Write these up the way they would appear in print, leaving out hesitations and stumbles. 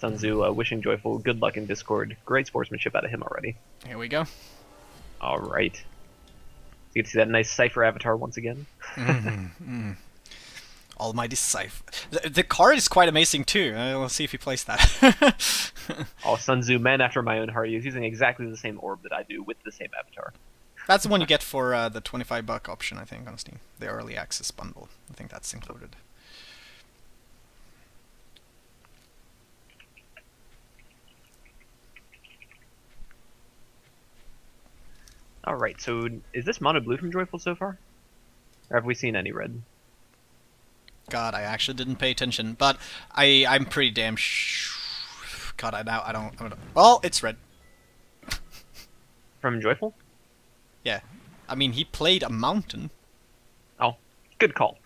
SunTzu wishing Joyful good luck in Discord. Great sportsmanship out of him already. Here we go. All right. So you get to see that nice Cypher avatar once again. Almighty Cypher. The card is quite amazing too. We'll see if he plays that. Oh, SunTzu, man after my own heart. He's using exactly the same orb that I do with the same avatar. That's the one you get for the $25 option, I think, on Steam. The early access bundle. I think that's included. Alright, so is this mono blue from Joyful so far? Or have we seen any red? God, I actually didn't pay attention, but I'm pretty damn God, I don't. Well, it's red. From Joyful? Yeah. I mean, he played a mountain. Oh, good call.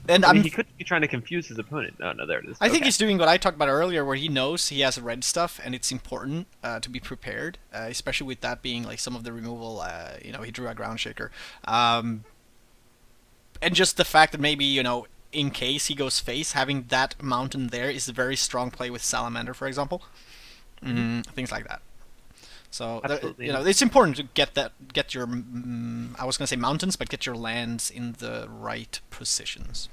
And I mean, he could be trying to confuse his opponent. Oh, no, there it is. I think he's doing what I talked about earlier, where he knows he has red stuff, and it's important to be prepared, especially with that being like some of the removal. You know, he drew a ground shaker, and just the fact that maybe, you know, in case he goes face, having that mountain there is a very strong play with Salamander, for example. Things like that. So you know, it's important to get your I was gonna say mountains, but get your lands in the right positions.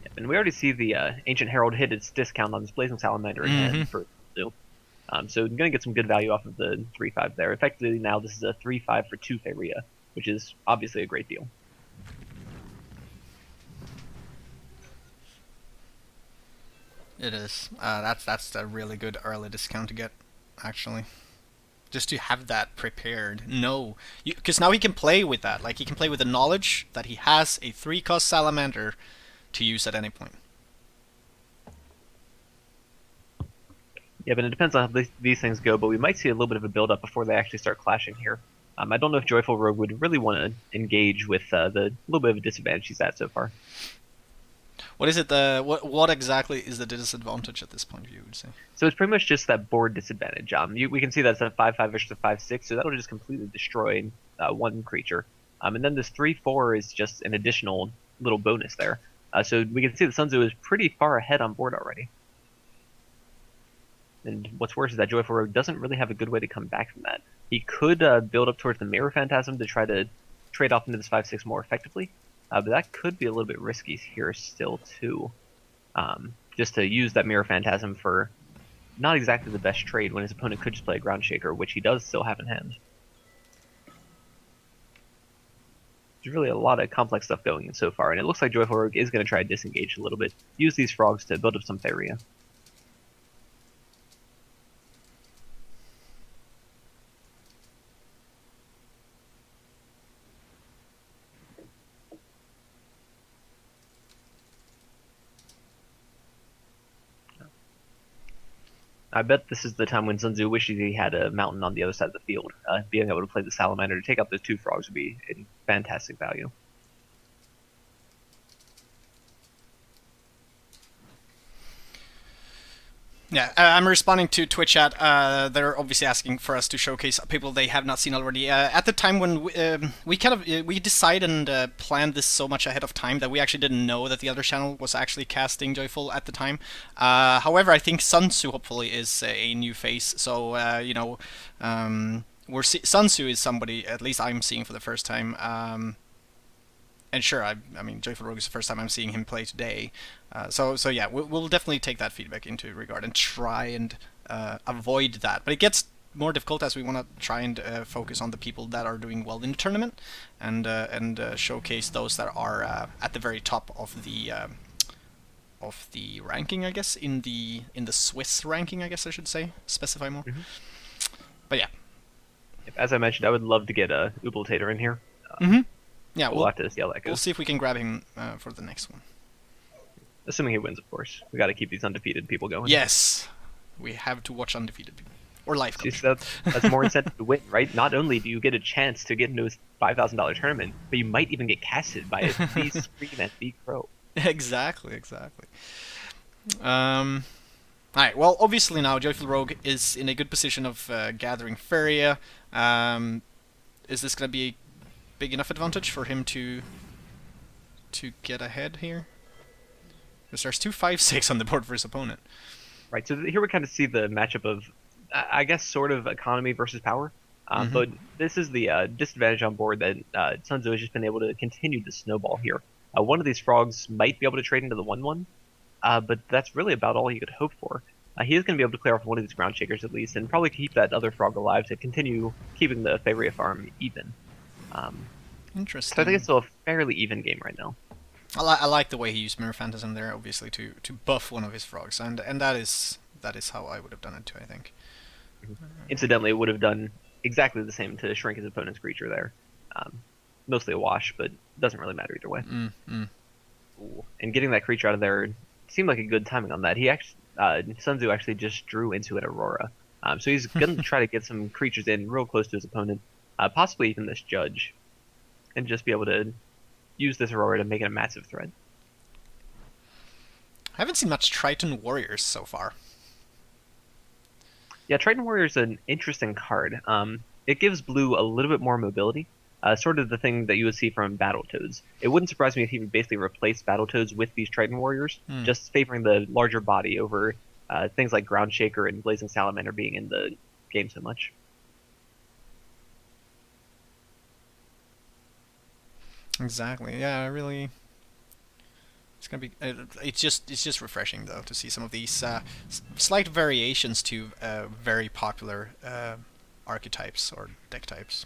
Yep, and we already see the Ancient Herald hit its discount on this Blazing Salamander in hand for two. So you're gonna get some good value off of the 3/5 there. Effectively, now this is a 3/5 for 2 Faeria, which is obviously a great deal. It is. That's a really good early discount to get, actually. Just to have that prepared. No. Because now he can play with that. Like, he can play with the knowledge that he has a 3-cost Salamander to use at any point. Yeah, but it depends on how these things go, but we might see a little bit of a build-up before they actually start clashing here. I don't know if JoyfulRogue would really want to engage with the little bit of a disadvantage he's at so far. What is it? What exactly is the disadvantage at this point, you would say? So it's pretty much just that board disadvantage. We can see that's a 5/5 versus a 5/6, so that'll just completely destroy one creature. And then this 3/4 is just an additional little bonus there. So we can see the SunTzu is pretty far ahead on board already. And what's worse is that JoyfulRogue doesn't really have a good way to come back from that. He could build up towards the Mirror Phantasm to try to trade off into this 5/6 more effectively. But that could be a little bit risky here still, too. Just to use that Mirror Phantasm for not exactly the best trade when his opponent could just play a Ground Shaker, which he does still have in hand. There's really a lot of complex stuff going in so far, and it looks like JoyfulRogue is going to try to disengage a little bit, use these frogs to build up some Faeria. I bet this is the time when SunTzu wishes he had a mountain on the other side of the field. Being able to play the Salamander to take out those 2 frogs would be a fantastic value. Yeah, I'm responding to Twitch chat. They're obviously asking for us to showcase people they have not seen already. At the time when we decided and planned this so much ahead of time that we actually didn't know that the other channel was actually casting Joyful at the time. However, I think SunTzu hopefully is a new face. So you know, SunTzu is somebody at least I'm seeing for the first time. And sure, I mean, JoyfulRogue is the first time I'm seeing him play today. So yeah, we'll definitely take that feedback into regard and try and avoid that. But it gets more difficult as we want to try and focus on the people that are doing well in the tournament and showcase those that are at the very top of the ranking, I guess, in the Swiss ranking, I guess I should say, specify more. But yeah. As I mentioned, I would love to get a Ubletator in here. Yeah, we'll have to see how that goes. We'll see if we can grab him for the next one. Assuming he wins, of course. We got to keep these undefeated people going. Yes, we have to watch undefeated people or live coach. That's more incentive to win, right? Not only do you get a chance to get into a $5,000 tournament, but you might even get casted by a B Scream and B Crow. Exactly. Alright, well, obviously now JoyfulRogue is in a good position of gathering Faeria. Is this going to be a big enough advantage for him to get ahead here? Because there's 2 5/6 on the board for his opponent. Right. So here we kind of see the matchup of, I guess, sort of economy versus power. Mm-hmm. But this is the disadvantage on board that SunTzu has just been able to continue to snowball here. One of these frogs might be able to trade into the 1/1, but that's really about all you could hope for. He is going to be able to clear off one of these ground shakers at least, and probably keep that other frog alive to continue keeping the Faeria farm even. So I think Interesting. it's still a fairly even game right now. I like the way he used Mirror Phantasm there, obviously to buff one of his frogs, and that is how I would have done it too. I think. Mhm. Incidentally, it would have done exactly the same to shrink his opponent's creature there. Mostly a wash, but doesn't really matter either way. Mm. Ooh. And getting that creature out of there seemed like a good timing on that. He actually, SunTzu actually just drew into an Aurora. So he's going to try to get some creatures in real close to his opponent, possibly even this Judge, and just be able to use this Aurora to make it a massive threat. I haven't seen much Triton Warriors so far. Yeah, Triton Warrior is an interesting card. It gives blue a little bit more mobility, sort of the thing that you would see from Battletoads. It wouldn't surprise me if he would basically replace Battletoads with these Triton Warriors, Hmm. just favoring the larger body over things like Ground Shaker and Blazing Salamander being in the game so much. Exactly. Yeah, really. It's gonna be. It's just refreshing though to see some of these slight variations to very popular archetypes or deck types.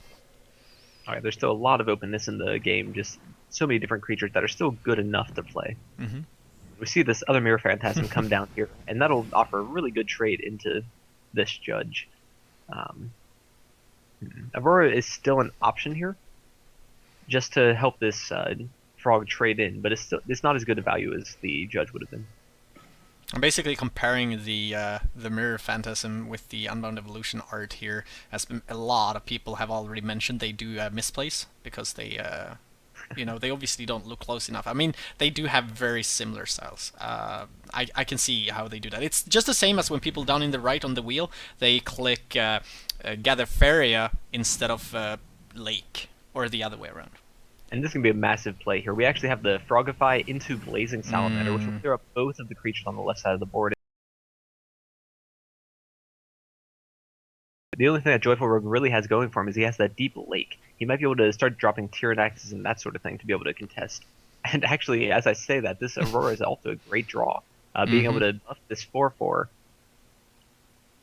All right, there's still a lot of openness in the game, just so many different creatures that are still good enough to play. Mm-hmm. We see this other Mirror Phantasm come down here, and that'll offer a really good trade into this Judge. Um, Aurora is still an option here, just to help this frog trade in, but it's not as good a value as the Judge would have been. I'm basically comparing the Mirror Phantasm with the Unbound Evolution art here, as a lot of people have already mentioned. They do misplace because they they obviously don't look close enough. I mean, they do have very similar styles. I can see how they do that. It's just the same as when people down in the right on the wheel, they click Gather Faeria instead of Lake, or the other way around. And this can be a massive play here. We actually have the Frogify into Blazing Salamander, which will Mm. clear up both of the creatures on the left side of the board. The only thing that JoyfulRogue really has going for him is he has that deep lake. He might be able to start dropping Tyranixes and that sort of thing to be able to contest. And actually, as I say that, this Aurora is also a great draw. Being able to buff this 4/4,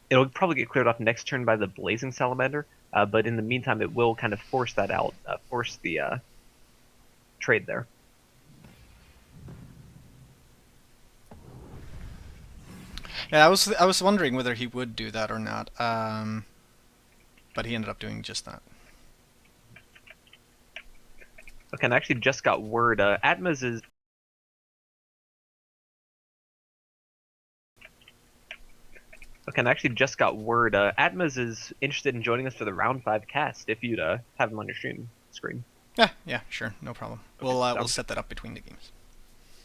it'll probably get cleared off next turn by the Blazing Salamander, but in the meantime, it will kind of force that out, force the trade there. Yeah, I was wondering whether he would do that or not, but he ended up doing just that. Okay, and I actually just got word. Atmos is. Okay, and I actually just got word. Atmos is interested in joining us for the round 5 cast if you'd have him on your stream screen. Yeah, sure, no problem. Okay, We'll set that up between the games.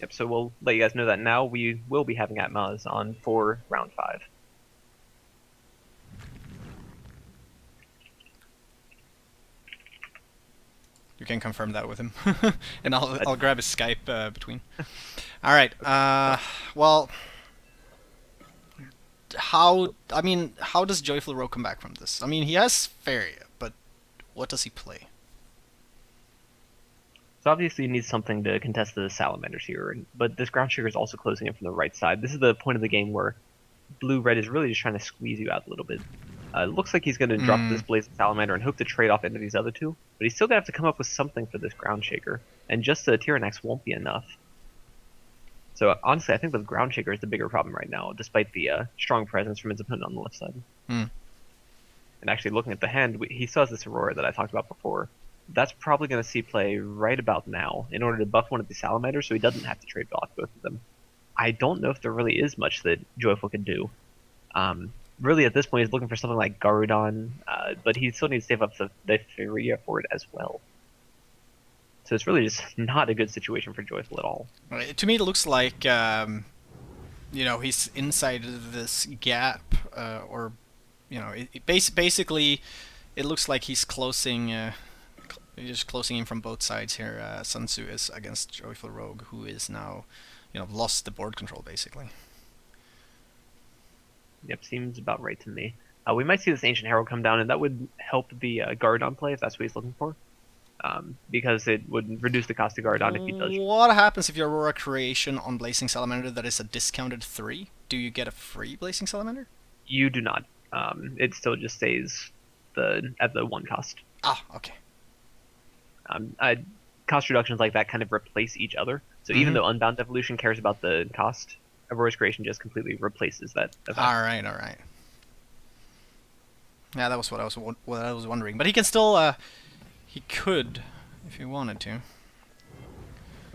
Yep, so we'll let you guys know that now. We will be having Atmos on for round 5. You can confirm that with him, and I'll grab his Skype between. All right. Well, how does JoyfulRogue come back from this? I mean, he has Faeria, but what does he play? So obviously you need something to contest the Salamanders here, but this Ground Shaker is also closing in from the right side. This is the point of the game where Blue-Red is really just trying to squeeze you out a little bit. It looks like he's going to drop this Blazing Salamander and hope to trade off into these other two, but he's still going to have to come up with something for this Ground Shaker, and just the Tyranix won't be enough. So honestly, I think the Ground Shaker is the bigger problem right now, despite the strong presence from his opponent on the left side. And actually looking at the hand, he still has this Aurora that I talked about before. That's probably going to see play right about now in order to buff one of the Salamanders so he doesn't have to trade off both of them. I don't know if there really is much that Joyful could do. Really, at this point, he's looking for something like Garudon, but he still needs to save up the Faeria for it as well. So it's really just not a good situation for Joyful at all. To me, it looks like he's inside this gap, or basically, it looks like he's closing. He's just closing in from both sides here. SunTzu is against JoyfulRogue, who is now, lost the board control basically. Yep, seems about right to me. We might see this Ancient Herald come down, and that would help the Guardon play if that's what he's looking for. Because it would reduce the cost of Guardon if he does. What happens if you Aurora creation on Blazing Salamander that is a discounted 3? Do you get a free Blazing Salamander? You do not. It still just stays at the 1 cost. Ah, okay. Cost reductions like that kind of replace each other. So even though Unbound Evolution cares about the cost, Aurora's creation just completely replaces that effect. All right. Yeah, that was what I was wondering. But he can still, he could, if he wanted to.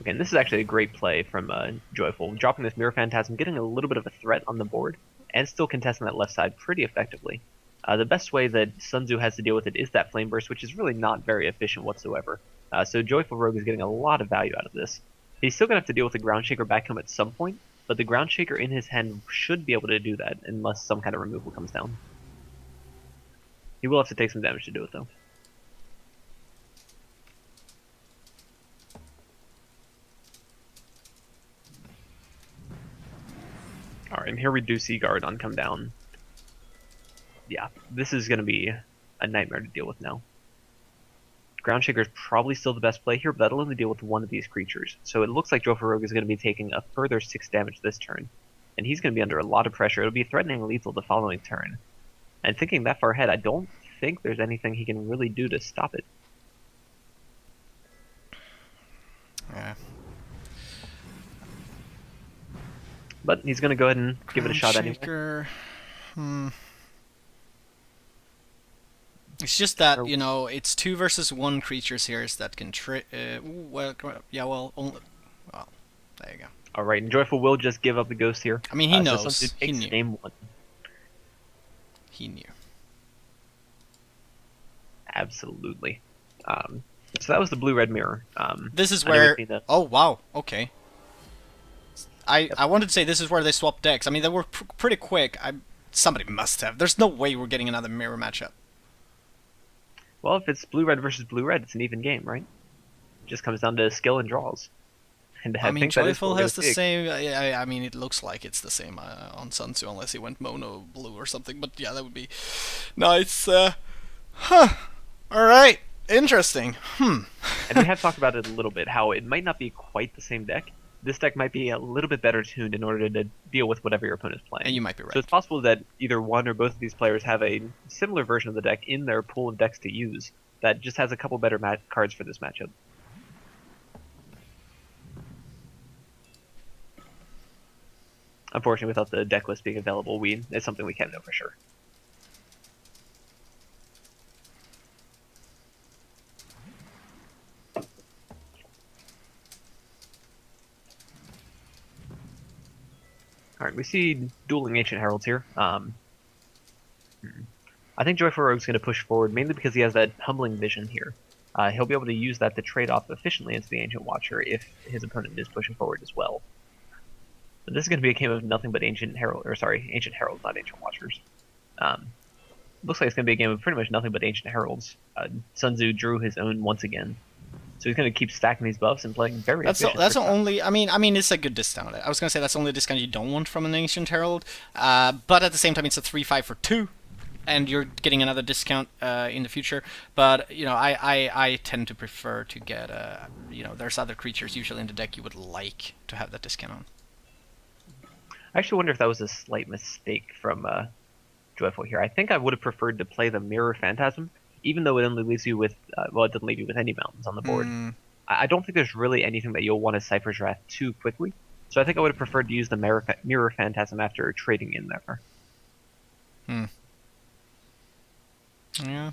Okay, and this is actually a great play from Joyful, dropping this Mirror Phantasm, getting a little bit of a threat on the board, and still contesting that left side pretty effectively. The best way that SunTzu has to deal with it is that Flame Burst, which is really not very efficient whatsoever. So JoyfulRogue is getting a lot of value out of this. He's still going to have to deal with the Ground Shaker back home at some point, but the Ground Shaker in his hand should be able to do that unless some kind of removal comes down. He will have to take some damage to do it, though. Alright, and here we do see Guardon come down. Yeah, this is going to be a nightmare to deal with now. Ground Shaker is probably still the best play here, but that'll only deal with one of these creatures. So it looks like JoyfulRogue is going to be taking a further 6 damage this turn. And he's going to be under a lot of pressure. It'll be threatening lethal the following turn. And thinking that far ahead, I don't think there's anything he can really do to stop it. Yeah. But he's going to go ahead and give it a shot anyway. It's just that, you know, it's 2 versus 1 creatures here that can only, well, there you go. Alright, and Joyful will just give up the ghost here. I mean, he knows. So he knew. Game 1. He knew. Absolutely. So that was the blue-red mirror. This is where... Oh, wow. Okay. I wanted to say this is where they swapped decks. I mean, they were pretty quick. Somebody must have. There's no way we're getting another mirror matchup. Well, if it's blue-red versus blue-red, it's an even game, right? It just comes down to skill and draws. And I mean, Joyful has the same... I mean, it looks like it's the same on SunTzu, unless he went mono blue or something. But yeah, that would be nice. Alright. Interesting. And we have talked about it a little bit, how it might not be quite the same deck. This deck might be a little bit better tuned in order to deal with whatever your opponent's playing. And you might be right. So it's possible that either one or both of these players have a similar version of the deck in their pool of decks to use that just has a couple better cards for this matchup. Unfortunately, without the deck list being available, it's something we can't know for sure. Alright, we see dueling Ancient Heralds here. I think JoyfulRogue's going to push forward, mainly because he has that Humbling Vision here. He'll be able to use that to trade off efficiently into the Ancient Watcher if his opponent is pushing forward as well. But this is going to be a game of nothing but Ancient Heralds, not Ancient Watchers. Looks like it's going to be a game of pretty much nothing but Ancient Heralds. SunTzu drew his own once again. So he's going to keep stacking these buffs and playing very efficient. That's the only... I mean, it's a good discount. I was going to say that's the only discount you don't want from an Ancient Herald. But at the same time, it's a 3/5 for 2. And you're getting another discount in the future. But, you know, I tend to prefer to get... you know, there's other creatures usually in the deck you would like to have that discount on. I actually wonder if that was a slight mistake from Joyful here. I think I would have preferred to play the Mirror Phantasm, even though it only leaves you with, well, it doesn't leave you with any mountains on the board. I don't think there's really anything that you'll want to Cypher's Wrath too quickly, so I think I would have preferred to use the Mirror Phantasm after trading in there. Yeah.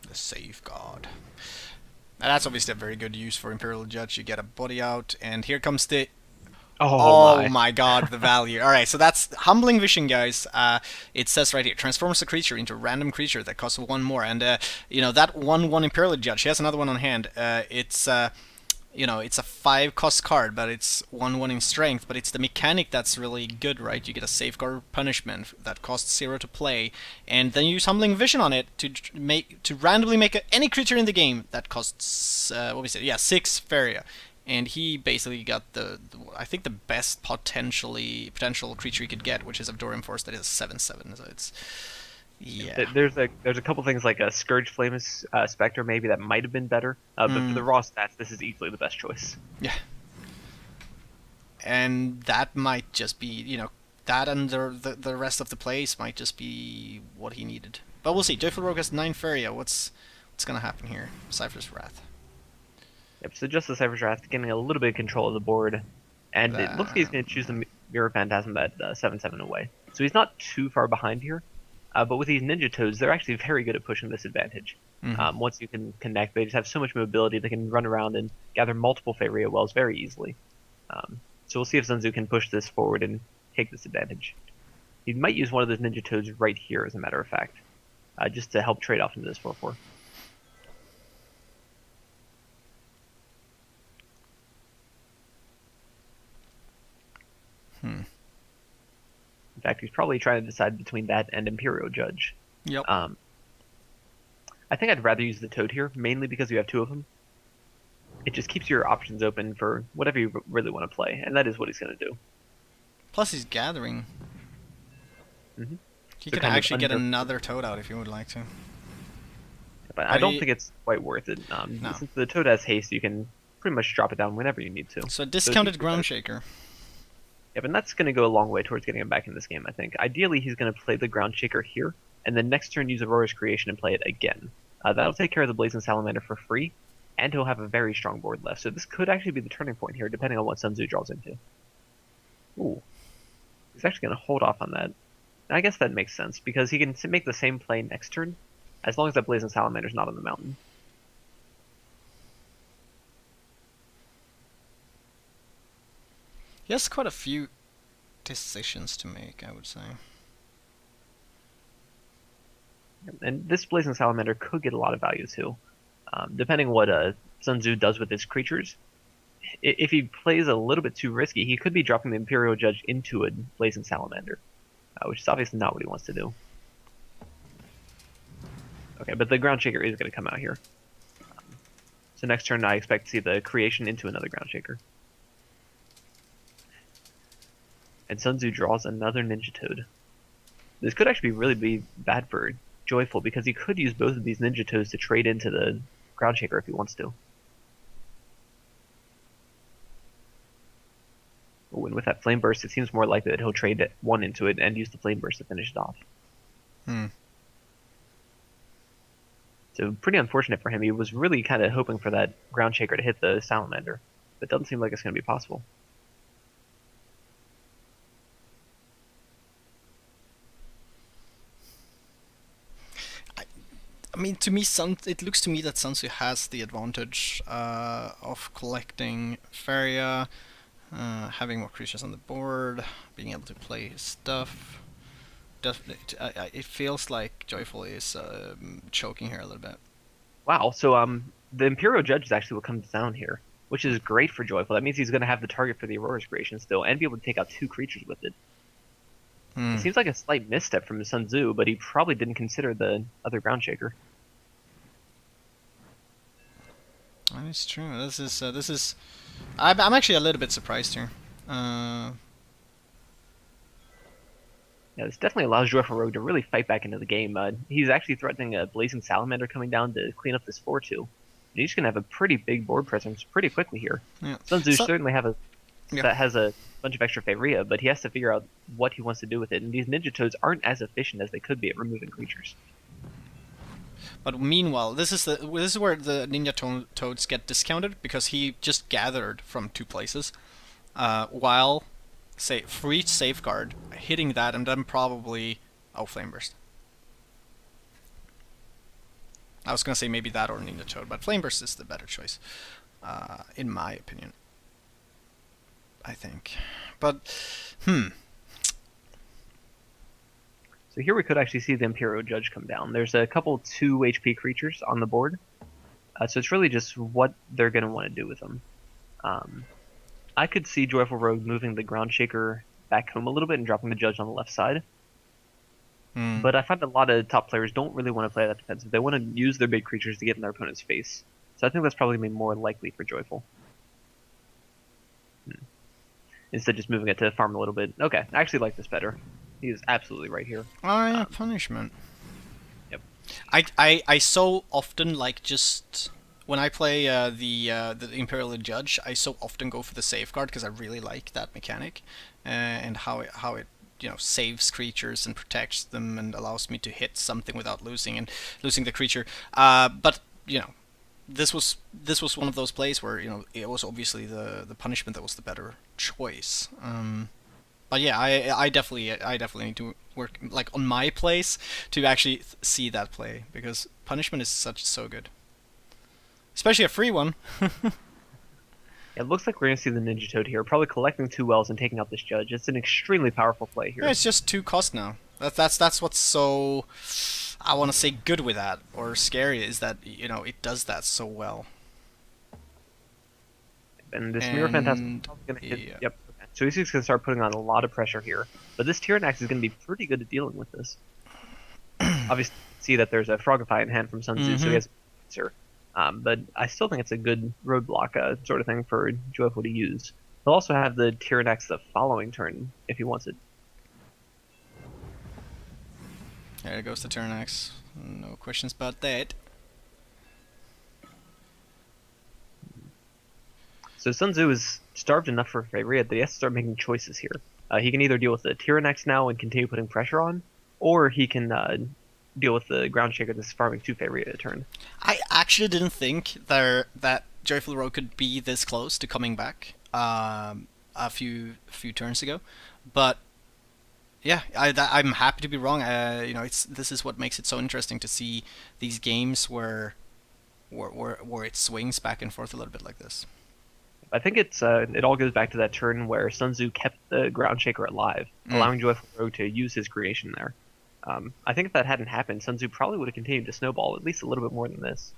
The Safeguard. Now that's obviously a very good use for Imperial Judge. You get a body out, and here comes the... Oh my god, the value. Alright, so that's Humbling Vision, guys. It says right here, transforms the creature into a random creature that costs 1 more. And, you know, that 1/1 Imperial Judge, he has another one on hand. It's, you know, it's a 5-cost card, but it's 1/1 in strength. But it's the mechanic that's really good, right? You get a Safeguard punishment that costs 0 to play. And then you use Humbling Vision on it to randomly make any creature in the game that costs, what we said, yeah, 6 Faeria. and he basically got I think the best potential creature he could get, which is Abdorium Force that is 7/7. So it's yeah. There's a couple things like a Scourge Flameless Spectre maybe that might have been better, but for the raw stats, this is easily the best choice. Yeah. And that might just be, that and the rest of the plays might just be what he needed. But we'll see. JoyfulRogue has 9 Faeria. What's gonna happen here? Cypher's Wrath. Yep, so just the Cypher's Wrath getting a little bit of control of the board, and it looks like he's going to choose the Mirror Phantasm that 7/7 away. So he's not too far behind here, but with these Ninja Toads, they're actually very good at pushing this advantage. Once you can connect, they just have so much mobility, they can run around and gather multiple Faeria wells very easily. So we'll see if SunTzu can push this forward and take this advantage. He might use one of those Ninja Toads right here, as a matter of fact, just to help trade off into this 4/4. In fact, he's probably trying to decide between that and Imperial Judge. Yep. I think I'd rather use the Toad here, mainly because you have 2 of them. It just keeps your options open for whatever you really want to play, and that is what he's going to do. Plus, he's gathering. He So could actually get another Toad out if you would like to. But I don't think it's quite worth it. No. Since the Toad has haste, you can pretty much drop it down whenever you need to. So a discounted Ground Shaker. Yep, and that's going to go a long way towards getting him back in this game, I think. Ideally, he's going to play the Ground Shaker here, and then next turn use Aurora's Creation and play it again. That'll take care of the Blazing Salamander for free, and he'll have a very strong board left. So this could actually be the turning point here, depending on what SunTzu draws into. Ooh. He's actually going to hold off on that. I guess that makes sense, because he can make the same play next turn, as long as that Blazing Salamander's not on the mountain. He has quite a few decisions to make, I would say. And this Blazing Salamander could get a lot of value too. Depending what SunTzu does with his creatures, if he plays a little bit too risky, he could be dropping the Imperial Judge into a Blazing Salamander, which is obviously not what he wants to do. Okay, but the Ground Shaker is going to come out here. So next turn I expect to see the creation into another Ground Shaker. And SunTzu draws another Ninja Toad. This could actually really be bad for Joyful, because he could use both of these Ninja Toads to trade into the Ground Shaker if he wants to. Oh, and with that Flame Burst, it seems more likely that he'll trade one into it and use the Flame Burst to finish it off. So pretty unfortunate for him. He was really kind of hoping for that Ground Shaker to hit the Salamander, but it doesn't seem like it's going to be possible. I mean, to me, it looks to me that SunTzu has the advantage of collecting Faeria, having more creatures on the board, being able to play his stuff. It feels like Joyful is choking here a little bit. Wow, so the Imperial Judge is actually what comes down here, which is great for Joyful. That means he's going to have the target for the Aurora's Creation still, and be able to take out 2 creatures with it. It seems like a slight misstep from SunTzu, but he probably didn't consider the other Ground Shaker. That is true. This is. I'm actually a little bit surprised here. Yeah, this definitely allows JoyfulRogue to really fight back into the game. He's actually threatening a Blazing Salamander coming down to clean up this 4/2. And he's going to have a pretty big board presence pretty quickly here. Yeah. SunTzu certainly has a bunch of extra Faeria, but he has to figure out what he wants to do with it. And these Ninja Toads aren't as efficient as they could be at removing creatures. But meanwhile, this is where the Ninja Toads get discounted, because he just gathered from 2 places, while, say, for each safeguard, hitting that and then probably Flame Burst. I was gonna say maybe that or Ninja Toad, but Flame Burst is the better choice, in my opinion. I think, but So here we could actually see the Imperial Judge come down. There's a couple 2 HP creatures on the board, so it's really just what they're going to want to do with them. I could see JoyfulRogue moving the Ground Shaker back home a little bit and dropping the Judge on the left side. But I find a lot of top players don't really want to play that defensive. They want to use their big creatures to get in their opponent's face. So I think that's probably going to be more likely for Joyful. instead of just moving it to farm a little bit. Okay, I actually like this better. He is absolutely right here. Oh yeah, punishment. Yep. I so often like just when I play the Imperial Judge, I so often go for the safeguard because I really like that mechanic, and how it saves creatures and protects them and allows me to hit something without losing the creature. But this was one of those plays where it was obviously the punishment that was the better choice. But yeah, I definitely need to work like on my plays to actually see that play because punishment is so good, especially a free one. It looks like we're gonna see the Ninja Toad here, probably collecting 2 wells and taking out this judge. It's an extremely powerful play here. Yeah, it's just 2 cost now. That's what's so I want to say good with that or scary is that it does that so well. And this Mirror Phantasm is probably gonna hit. Yeah. Yep. Okay. So he's gonna start putting on a lot of pressure here, but this Tyrannax is gonna be pretty good at dealing with this. Obviously, see that there's a Frogify in hand from SunTzu, so he has an answer. But I still think it's a good roadblock sort of thing for Joyful to use. He'll also have the Tyrannax the following turn if he wants it. There goes the Tyrannax. No questions about that. So SunTzu is starved enough for Faeria that he has to start making choices here. He can either deal with the Tyrannax now and continue putting pressure on, or he can deal with the Ground Shaker that's farming 2 Faeria a turn. I actually didn't think that JoyfulRogue could be this close to coming back a few turns ago, but yeah, I'm happy to be wrong. This is what makes it so interesting to see these games where it swings back and forth a little bit like this. I think it all goes back to that turn where SunTzu kept the Ground Shaker alive, allowing JoyfulRogue to use his creation there. I think if that hadn't happened, SunTzu probably would have continued to snowball at least a little bit more than this.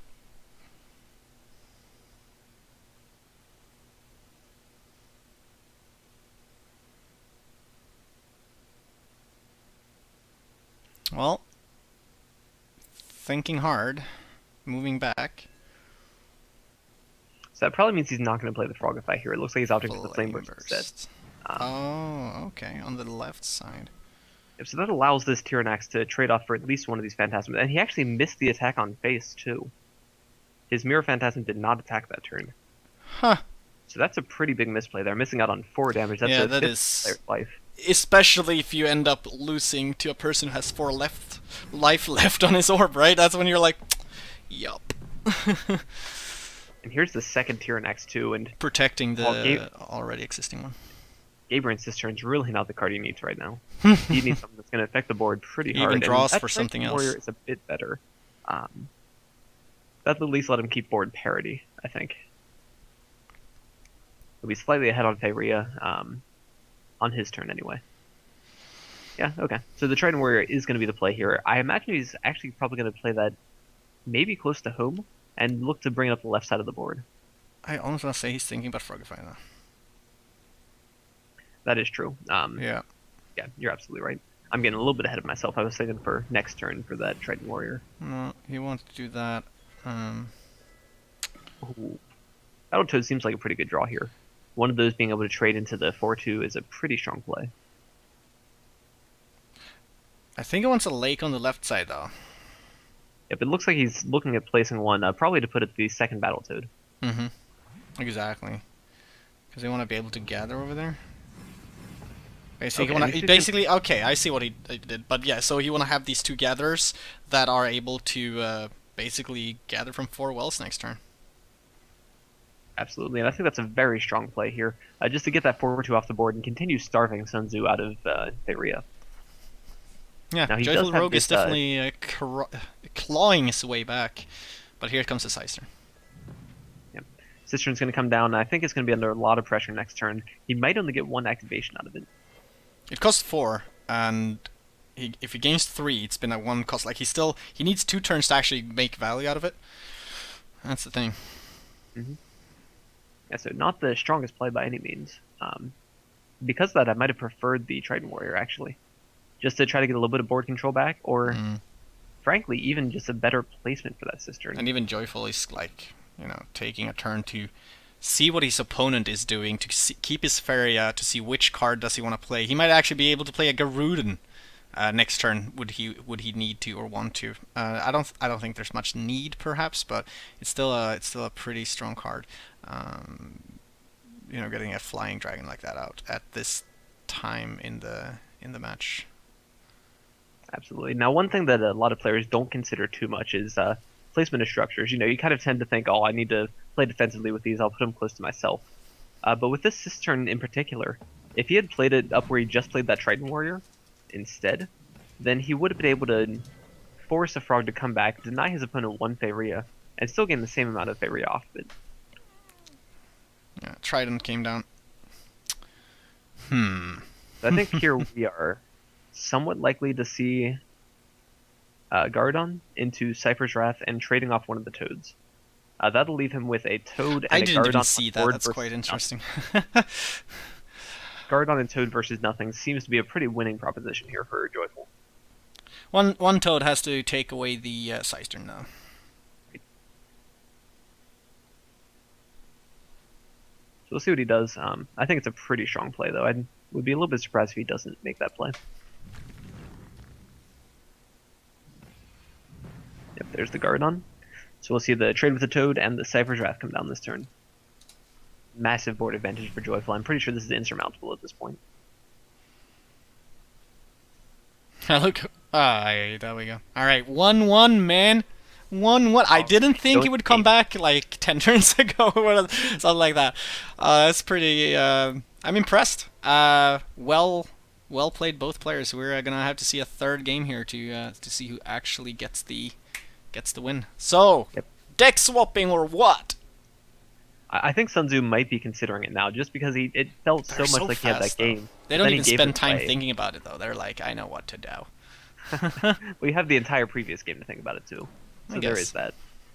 Well, thinking hard, moving back. So that probably means he's not going to play the Frogify here. It looks like he's opting for the Flame Burst instead. Oh, okay, on the left side. So that allows this Tyrannax to trade off for at least one of these Phantasms. And he actually missed the attack on face, too. His Mirror Phantasm did not attack that turn. Huh. So that's a pretty big misplay there. Missing out on 4 damage. That's that is player's life. Especially if you end up losing to a person who has 4 life left on his orb, right? That's when you're like, yup. And here's the second Tyrannax, too. And protecting the already existing one. Gabriel's Cistern's really not the card he needs right now. He needs something that's going to affect the board pretty hard. Even draws for something else. Warrior is a bit better. That'll at least let him keep board parity, I think. He'll be slightly ahead on Faeria, on his turn anyway. Yeah, okay. So the Trident Warrior is going to be the play here. I imagine he's actually probably going to play that maybe close to home and look to bring it up the left side of the board. I almost want to say he's thinking about Frogify now. That is true. Yeah, you're absolutely right. I'm getting a little bit ahead of myself. I was thinking for next turn for that Trident Warrior. No, he wants to do that. Ooh. Battletoad seems like a pretty good draw here. One of those being able to trade into the 4-2 is a pretty strong play. I think he wants a lake on the left side, though. Yep, it looks like he's looking at placing one, probably to put it the second Battletoad. Mm-hmm. Exactly. Because they want to be able to gather over there. Basically, okay, I see what he did. But yeah, so you want to have these 2 gatherers that are able to basically gather from 4 wells next turn. Absolutely, and I think that's a very strong play here, just to get that 4-2 off the board and continue starving SunTzu out of Faeria. Yeah, JoyfulRogue is definitely clawing his way back, but here comes the Sister. Yep. Cistern's going to come down, and I think it's going to be under a lot of pressure next turn. He might only get 1 activation out of it. It costs 4, and if he gains 3, it's been at 1 cost. Like he needs 2 turns to actually make value out of it. That's the thing. Mm-hmm. Yeah, so not the strongest play by any means. Because of that, I might have preferred the Trident Warrior, actually. Just to try to get a little bit of board control back, or, frankly, even just a better placement for that Cistern. And even Joyful is, like, taking a turn see what his opponent is doing to keep his Faeria, to see which card does he want to play. He might actually be able to play a Garuden next turn. Would he need to or want to? I don't think there's much need perhaps, but it's still a pretty strong card. Getting a flying dragon like that out at this time in the match. Absolutely. Now, one thing that a lot of players don't consider too much is placement of structures. You kind of tend to think, oh, I need to play defensively with these. I'll put them close to myself. But with this Cistern in particular, if he had played it up where he just played that Triton Warrior instead, then he would have been able to force a Frog to come back, deny his opponent one Faeria, and still gain the same amount of Faeria off of it. Yeah, Trident came down. So I think here we are somewhat likely to see Gardon into Cypher's Wrath and trading off one of the Toads. That'll leave him with a Toad and I a didn't Gardon even see that. That's quite interesting. Gardon and Toad versus nothing seems to be a pretty winning proposition here for Joyful. One Toad has to take away the Cistern now. So we'll see what he does. I think it's a pretty strong play, though. I would be a little bit surprised if he doesn't make that play. Yep, there's the Gardon. So we'll see the trade with the Toad and the Cypher's Wrath come down this turn. Massive board advantage for Joyful. I'm pretty sure this is insurmountable at this point. Look. There we go. Alright, 1-1, man. 1-1. I didn't think he would come back like 10 turns ago or something like that. That's pretty... I'm impressed. Well played, both players. We're gonna have to see a third game here to see who actually gets the win. So, yep. Deck swapping or what? I think SunTzu might be considering it now, just because it felt so much like he had that game. They don't even spend time thinking about it, though. They're like, I know what to do. Well, you have the entire previous game to think about it, too. So there is that.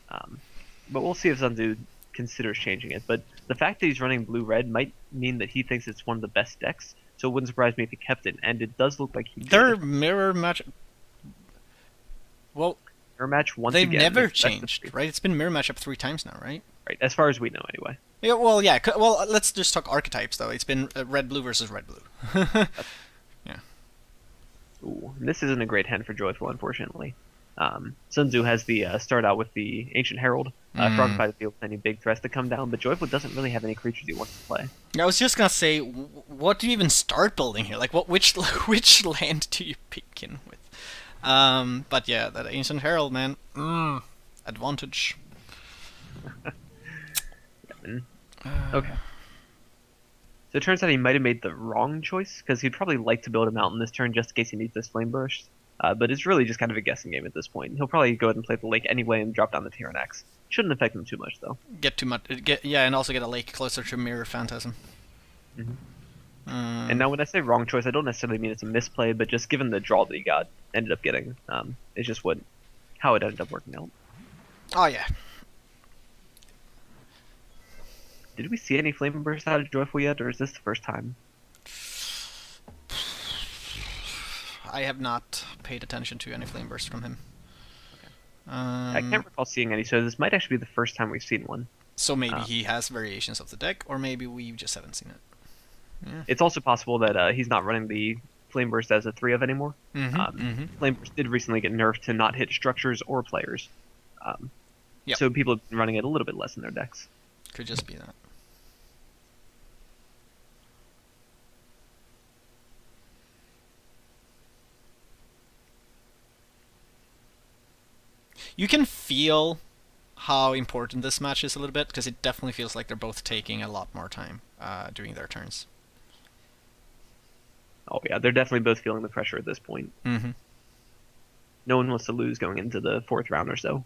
But we'll see if SunTzu considers changing it. But the fact that he's running blue-red might mean that he thinks it's one of the best decks, so it wouldn't surprise me if he kept it, and it does look like he did. Their mirror match... Well, mirror match once they've again. never changed, right? It's been mirror matchup 3 times now, right? Right, as far as we know, anyway. Yeah, well, yeah. Well, let's just talk archetypes, though. It's been red-blue versus red-blue. Yeah. Ooh, this isn't a great hand for Joyful, unfortunately. SunTzu has the start out with the Ancient Herald, Frogify the field with any big threats to come down, but Joyful doesn't really have any creatures he wants to play. I was just gonna say, what do you even start building here? Like, which land do you begin with? But yeah, that Ancient Herald, man, advantage. Okay. So it turns out he might have made the wrong choice, because he'd probably like to build a mountain this turn just in case he needs this Flame Burst. But it's really just kind of a guessing game at this point. He'll probably go ahead and play the lake anyway and drop down the Tyrannex. Shouldn't affect him too much, though. And also get a lake closer to Mirror Phantasm. And now when I say wrong choice, I don't necessarily mean it's a misplay, but just given the draw that he ended up getting, it's just how it ended up working out. Oh yeah. Did we see any Flame Burst out of Joyful yet, or is this the first time? I have not paid attention to any Flame Burst from him. Okay. I can't recall seeing any, so this might actually be the first time we've seen one. So maybe he has variations of the deck, or maybe we just haven't seen it. Yeah. It's also possible that he's not running the Flame Burst as a 3-of anymore. Flame Burst did recently get nerfed to not hit structures or players. So people have been running it a little bit less in their decks. Could just be that. You can feel how important this match is a little bit, because it definitely feels like they're both taking a lot more time doing their turns. Oh yeah, they're definitely both feeling the pressure at this point. No one wants to lose going into the 4th round or so.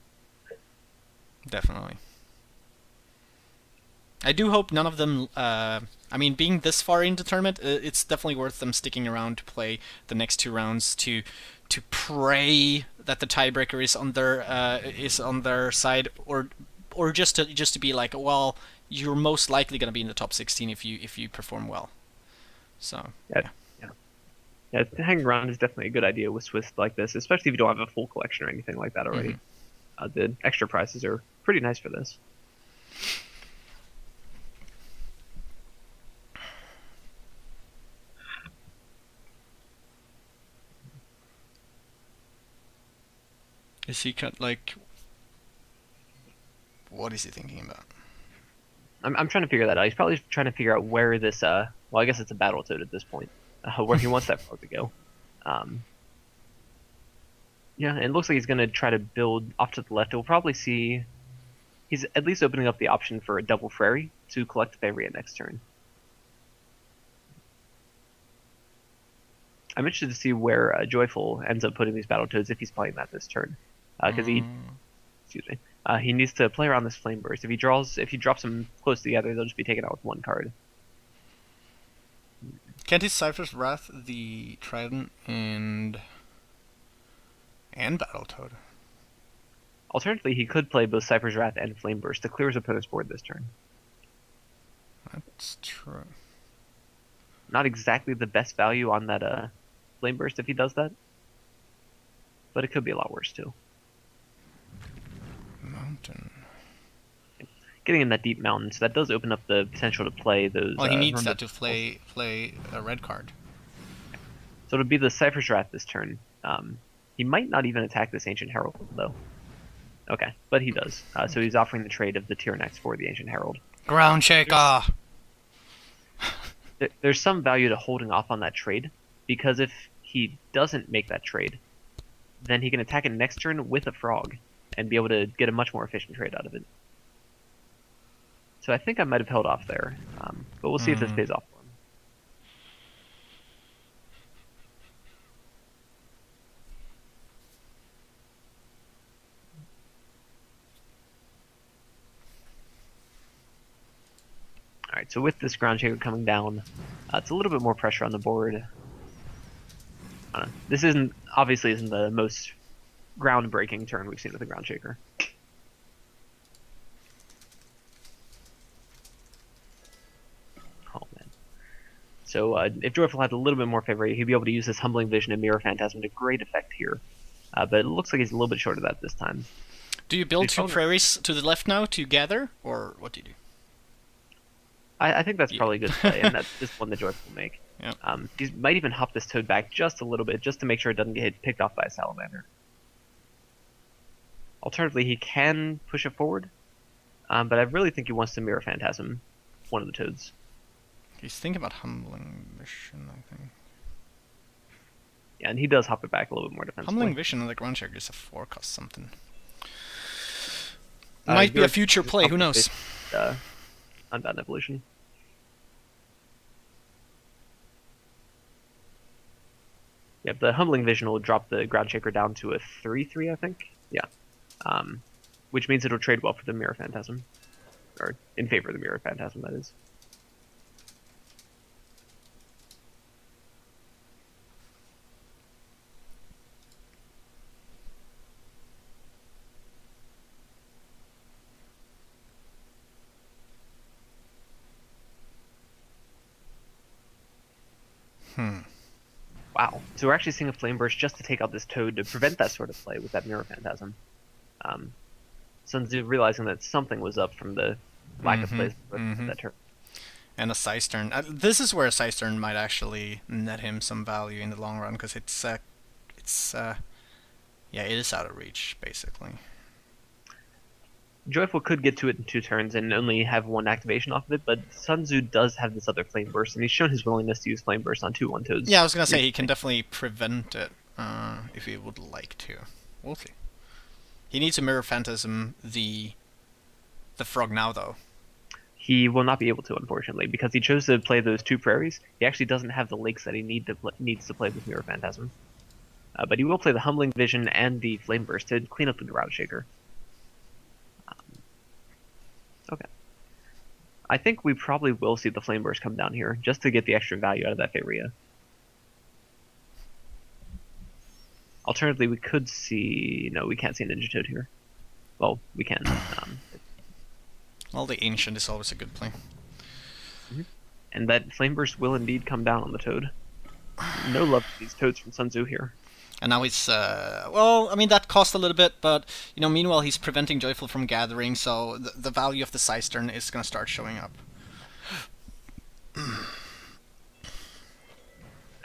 Definitely. I do hope none of them... I mean, being this far into the tournament, it's definitely worth them sticking around to play the next 2 rounds to pray that the tiebreaker is on their side, or just to be like, well, you're most likely going to be in the top 16 if you perform well. So yeah, hanging around is definitely a good idea with Swiss like this, especially if you don't have a full collection or anything like that already. The extra prizes are pretty nice for this. Is he like? What is he thinking about? I'm trying to figure that out. He's probably trying to figure out where this well, I guess it's a battle toad at this point, where he wants that frog to go. Um, yeah, and it looks like he's gonna try to build off to the left. We'll probably see he's at least opening up the option for a double Faeria to collect Faeria next turn. I'm interested to see where Joyful ends up putting these Battletoads if he's playing that this turn, because he needs to play around this Flame Burst. If he drops them close together, they'll just be taken out with one card. Can't he Cypher's Wrath the Trident and Battletoad? Alternatively, he could play both Cypher's Wrath and Flame Burst to clear his opponent's board this turn. That's true. Not exactly the best value on that Flame Burst if he does that, but it could be a lot worse too. Mountain. Getting in that deep mountain, so that does open up the potential to play those. Well, he needs that to play a red card. So it'll be the Cypher's Wrath this turn. He might not even attack this Ancient Herald though. Okay, but he does. So he's offering the trade of the Tyrannex for the Ancient Herald. Ground Shaker! There's some value to holding off on that trade, because if he doesn't make that trade, then he can attack it next turn with a frog, and be able to get a much more efficient trade out of it. So I think I might have held off there, but we'll see if this pays off for him. Alright, so with this Ground Shaker coming down, it's a little bit more pressure on the board. I don't know. This obviously isn't the most groundbreaking turn we've seen with the Ground Shaker. Oh man. So if Joyful had a little bit more favor, he'd be able to use this Humbling Vision and Mirror Phantasm to great effect here. But it looks like he's a little bit short of that this time. Do you build two prairies to the left now to gather, or what do you do? I think that's probably a good play, and that's just one that Joyful will make. Yeah. He might even hop this Toad back just a little bit, just to make sure it doesn't get picked off by a Salamander. Alternatively, he can push it forward, but I really think he wants to Mirror Phantasm one of the Toads. He's thinking about Humbling Vision, I think. Yeah, and he does hop it back a little bit more defensively. Humbling Vision on the Ground Shaker is a 4 cost something. Might be a future play, who knows? Unbound Evolution. Yep, the Humbling Vision will drop the Ground Shaker down to a 3/3, I think. Yeah. Which means it'll trade well for the Mirror Phantasm. Or in favor of the Mirror Phantasm, that is. Wow. So we're actually seeing a Flame Burst just to take out this Toad to prevent that sort of play with that Mirror Phantasm. SunTzu realizing that something was up from the lack of plays that turn. And a Scythe turn. This is where a Scythe turn might actually net him some value in the long run, because it is out of reach, basically. Joyful could get to it in 2 turns and only have 1 activation off of it, but SunTzu does have this other Flame Burst, and he's shown his willingness to use Flame Burst on 2/1 Toads. Yeah, I was gonna say he can definitely prevent it if he would like to. We'll see. He needs to Mirror Phantasm the frog now, though. He will not be able to, unfortunately, because he chose to play those 2 prairies. He actually doesn't have the lakes that he needs to play with Mirror Phantasm. But he will play the Humbling Vision and the Flame Burst to clean up the Ground Shaker. Okay. I think we probably will see the Flame Burst come down here, just to get the extra value out of that Faeria. Alternatively, we could see... No, we can't see a Ninja Toad here. Well, we can. Well, the Ancient is always a good play. And that Flame Burst will indeed come down on the Toad. No love for these Toads from SunTzu here. And now he's, well, I mean, that cost a little bit, but, you know, meanwhile he's preventing Joyful from gathering, so the value of the Scythe turn is going to start showing up.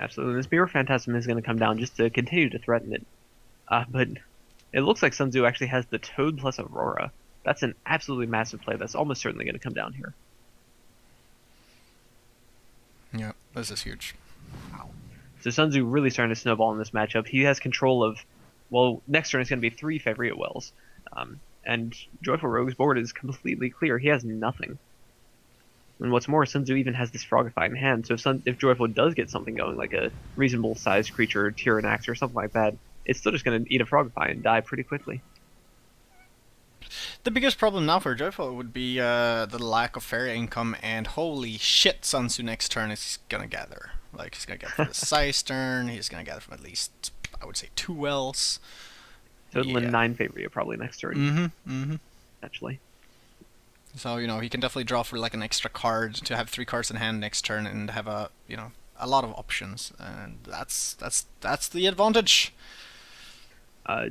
Absolutely. This Mirror Phantasm is going to come down just to continue to threaten it. But It looks like SunTzu actually has the Toad plus Aurora. That's an absolutely massive play that's almost certainly going to come down here. Yeah, this is huge. Wow. So SunTzu really starting to snowball in this matchup. He has control of, well, next turn is going to be 3 Faeria Wells. And JoyfulRogue's board is completely clear. He has nothing. And what's more, SunTzu even has this Frogify in hand, so if Joyful does get something going, like a reasonable sized creature, Tyranax or something like that, it's still just going to eat a Frogify and die pretty quickly. The biggest problem now for Joyful would be the lack of Faeria income, and holy shit, SunTzu next turn is gonna gather. Like, he's gonna gather from the Size turn, he's gonna gather from at least, I would say, 2 wells. Total in 9 Faeria probably next turn. Actually. So, you know, he can definitely draw for like an extra card to have 3 cards in hand next turn and have a, you know, a lot of options, and that's the advantage.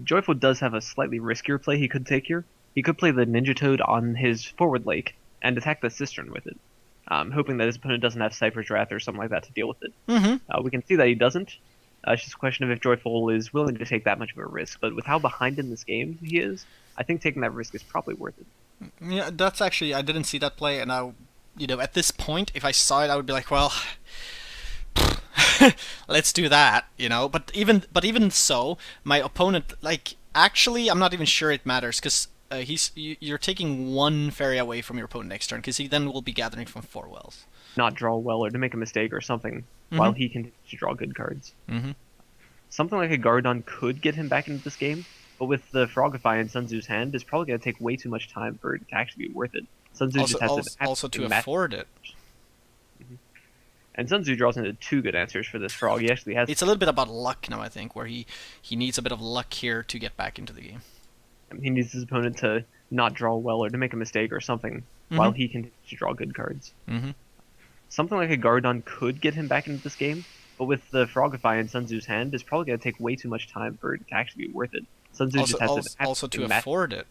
Joyful does have a slightly riskier play he could take here. He could play the Ninja Toad on his forward lake and attack the Cistern with it, hoping that his opponent doesn't have Cypher's Wrath or something like that to deal with it. We can see that he doesn't. It's just a question of if Joyful is willing to take that much of a risk, but with how behind in this game he is, I think taking that risk is probably worth it. Yeah, that's actually, I didn't see that play, and I, you know, at this point, if I saw it, I would be like, well, let's do that, you know. But even so, my opponent, like, actually, I'm not even sure it matters, because you're taking 1 fairy away from your opponent next turn, because he then will be gathering from 4 wells. Not draw well or to make a mistake or something, while he continues to draw good cards. Something like a Gardon could get him back into this game, but with the Frogify in SunTzu's hand, it's probably going to take way too much time for it to actually be worth it. SunTzu just has also to afford it. And SunTzu draws into 2 good answers for this Frog. He actually has. It's a little bit about luck now, I think, where he needs a bit of luck here to get back into the game. He needs his opponent to not draw well or to make a mistake or something, while he continues to draw good cards. Something like a Gardon could get him back into this game, but with the Frogify in SunTzu's hand, it's probably going to take way too much time for it to actually be worth it. SunTzu just has also to afford it.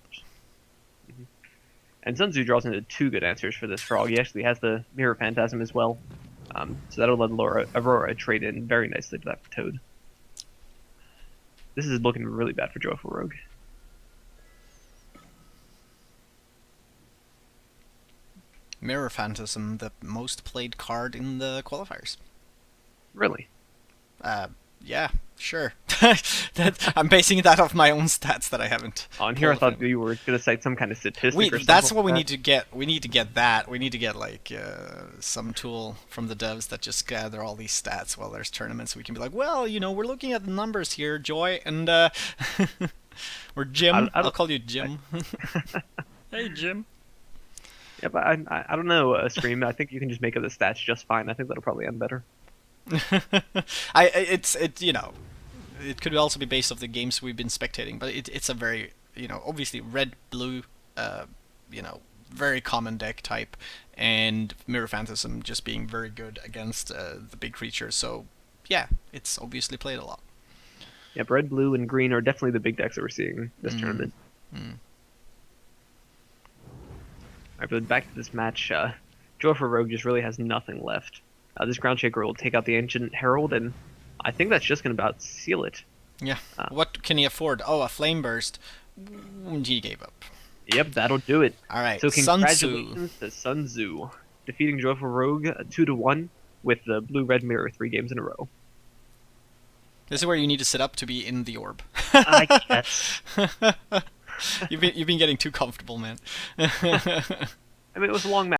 And SunTzu draws into 2 good answers for this Frog. He actually has the Mirror Phantasm as well, so that'll let Aurora trade in very nicely to that Toad. This is looking really bad for JoyfulRogue. Mirror Phantasm, the most played card in the qualifiers. Really? Yeah, sure. I'm basing that off my own stats that I haven't. On here, I thought you were going to cite some kind of statistic. Or something that's what like we need to get. We need to get that. We need to get like some tool from the devs that just gather all these stats while there's tournaments. We can be like, well, you know, we're looking at the numbers here, Joy, and or Jim. I'll call you Jim. Hey, Jim. Yeah, but I don't know, Scream. I think you can just make up the stats just fine. I think that'll probably end better. You know, it could also be based off the games we've been spectating, but it's a very, you know, obviously red blue, you know, very common deck type, and Mirror Phantasm just being very good against the big creatures. So yeah, it's obviously played a lot. Yeah, red, blue, and green are definitely the big decks that we're seeing this tournament. Alright, but back to this match, JoyfulRogue just really has nothing left. This Groundshaker will take out the Ancient Herald, and I think that's just going to about seal it. Yeah. What can he afford? Oh, a Flame Burst. He gave up. Yep, that'll do it. Alright, so congratulations to SunTzu, defeating JoyfulRogue 2-1 with the blue-red mirror 3 games in a row. This is where you need to sit up to be in the orb. I guess. You've been getting too comfortable, man. I mean, it was a long match.